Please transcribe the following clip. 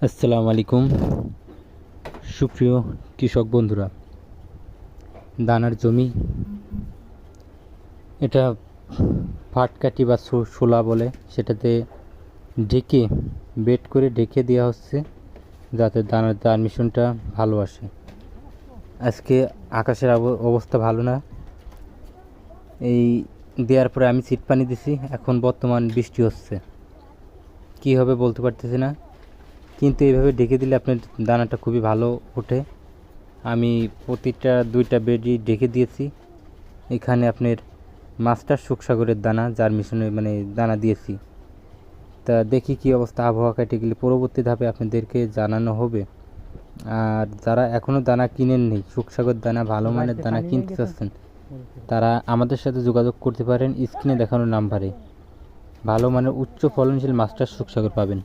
আসসালামু আলাইকুম সুপ্রিয় কৃষক বন্ধুরা। দানার জমি, এটা ফাটকাটি বা শোলা বলে, সেটাতে ঢেকে বেড করে ঢেকে দেওয়া হচ্ছে যাতে দানার মিশ্রণটা ভালো আসে। আজকে আকাশের অবস্থা ভালো না, এই দেওয়ার পরে আমি সিট পানি দিছি, এখন বর্তমান বৃষ্টি হচ্ছে, কী হবে বলতে পারতেছি না, কিন্তু এইভাবে ঢেকে দিলে আপনার দানাটা খুবই ভালো ওঠে। আমি প্রতিটা 2টা বেডই ঢেকে দিয়েছি। এখানে আপনার মাস্টার সুখসাগরের দানা যার মিশনে দানা দিয়েছি। তা দেখি কি অবস্থা, আবহাওয়া কেটে গেলে পরবর্তী ধাপে আপনাদেরকে জানানো হবে। আর যারা এখনও দানা কিনেন নেই, সুখসাগর দানা ভালো মানের দানা কিনতে চাচ্ছেন, তারা আমাদের সাথে যোগাযোগ করতে পারেন। স্ক্রিনে দেখানো নাম্বারে ভালো মানের উচ্চ ফলনশীল মাস্টার সুখসাগর পাবেন।